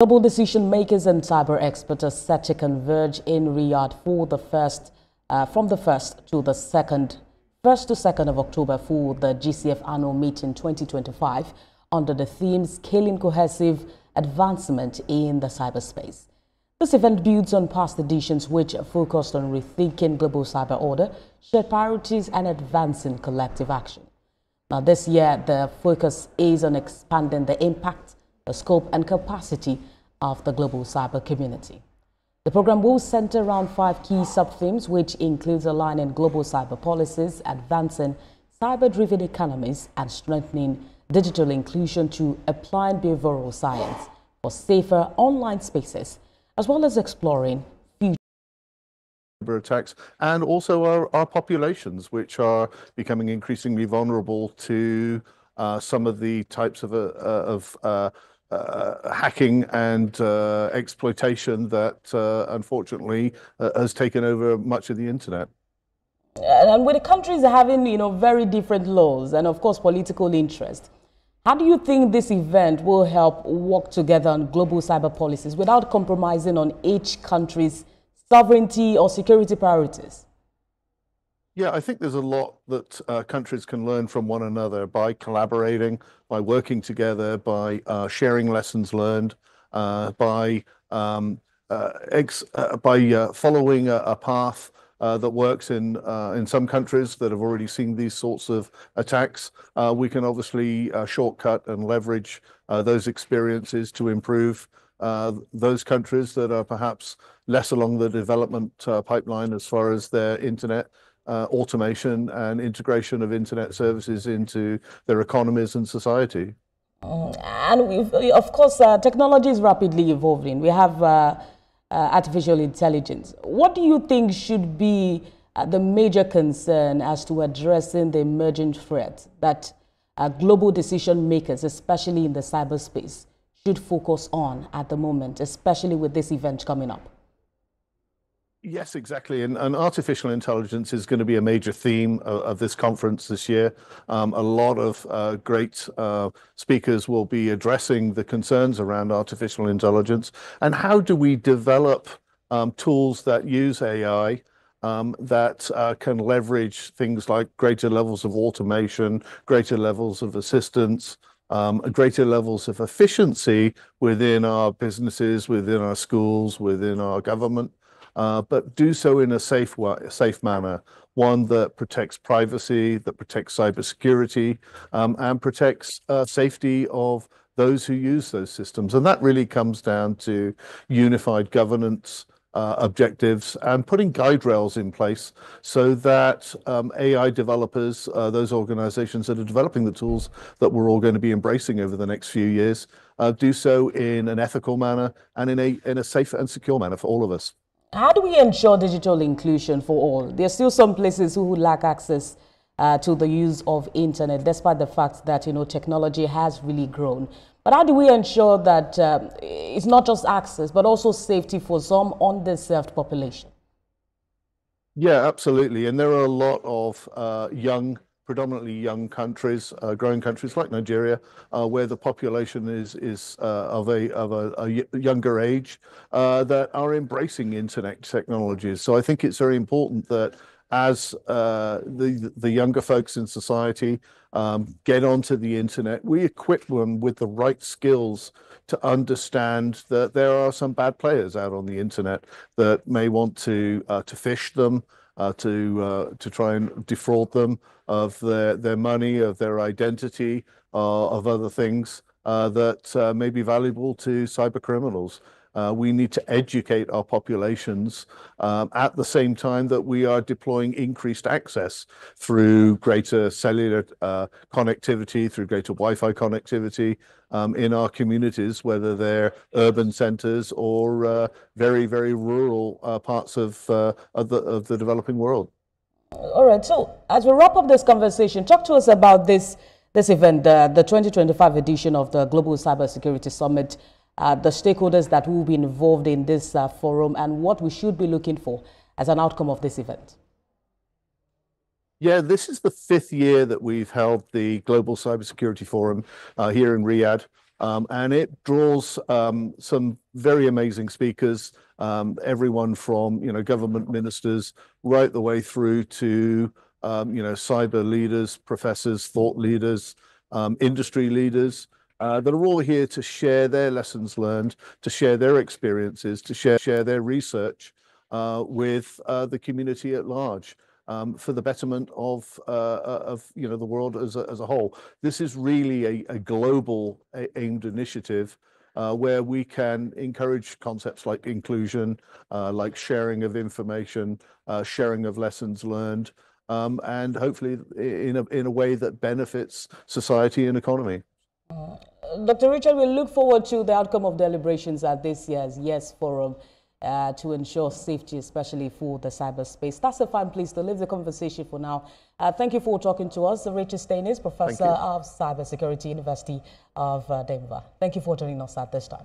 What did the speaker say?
Global decision makers and cyber experts are set to converge in Riyadh for the from the 1st to the 2nd of October for the GCF annual meeting 2025 under the theme Scaling Cohesive Advancement in the Cyberspace. This event builds on past editions which focused on rethinking global cyber order, shared priorities and advancing collective action. Now this year, the focus is on expanding the impact, the scope and capacity of the global cyber community. The program will center around 5 key sub-themes, which includes aligning global cyber policies, advancing cyber-driven economies, and strengthening digital inclusion to applying behavioral science for safer online spaces, as well as exploring attacks and also our populations, which are becoming increasingly vulnerable to some of the types of hacking and exploitation that unfortunately has taken over much of the internet. And with the countries having, very different laws and of course political interest, how do you think this event will help work together on global cyber policies without compromising on each country's sovereignty or security priorities? Yeah, I think there's a lot that countries can learn from one another by collaborating, by working together, by sharing lessons learned, by following a path that works in some countries that have already seen these sorts of attacks. We can obviously shortcut and leverage those experiences to improve those countries that are perhaps less along the development pipeline as far as their internet automation and integration of internet services into their economies and society. And of course, technology is rapidly evolving. We have artificial intelligence. What do you think should be the major concern as to addressing the emerging threat that global decision makers, especially in the cyberspace, should focus on at the moment, especially with this event coming up? Yes, exactly. And artificial intelligence is going to be a major theme of this conference this year. A lot of great speakers will be addressing the concerns around artificial intelligence and how do we develop tools that use AI that can leverage things like greater levels of automation, greater levels of assistance, greater levels of efficiency within our businesses, within our schools, within our government. But do so in a safe manner, one that protects privacy, that protects cybersecurity, and protects safety of those who use those systems. And that really comes down to unified governance objectives and putting guide rails in place so that AI developers, those organizations that are developing the tools that we're all going to be embracing over the next few years, do so in an ethical manner and in a safe and secure manner for all of us. How do we ensure digital inclusion for all? There are still some places who lack access to the use of internet, despite the fact that technology has really grown. But how do we ensure that it's not just access, but also safety for some underserved population? Yeah, absolutely. And there are a lot of predominantly young countries, growing countries like Nigeria, where the population is of a younger age that are embracing internet technologies. So I think it's very important that as the younger folks in society get onto the internet, we equip them with the right skills to understand that there are some bad players out on the internet that may want to phish them, to try and defraud them of their money, of their identity, of other things that may be valuable to cyber criminals. We need to educate our populations at the same time that we are deploying increased access through greater cellular connectivity, through greater Wi-Fi connectivity in our communities, whether they're urban centers or very, very rural parts of the developing world. All right. So as we wrap up this conversation, talk to us about this event, the 2025 edition of the Global Cybersecurity Summit, the stakeholders that will be involved in this forum, and what we should be looking for as an outcome of this event. Yeah, this is the 5th year that we've held the Global Cybersecurity Forum here in Riyadh. And it draws some very amazing speakers, everyone from, government ministers right the way through to, cyber leaders, professors, thought leaders, industry leaders, that are all here to share their lessons learned, to share their experiences, to share their research with the community at large, for the betterment of the world as a whole. This is really a global aimed initiative where we can encourage concepts like inclusion, like sharing of information, sharing of lessons learned, and hopefully in a way that benefits society and economy. Dr. Richard, we look forward to the outcome of deliberations at this year's YES Forum to ensure safety, especially for the cyberspace. That's a fine place to leave the conversation for now. Thank you for talking to us. Richard Stainis, Professor of Cybersecurity, University of Denver. Thank you for joining us at this time.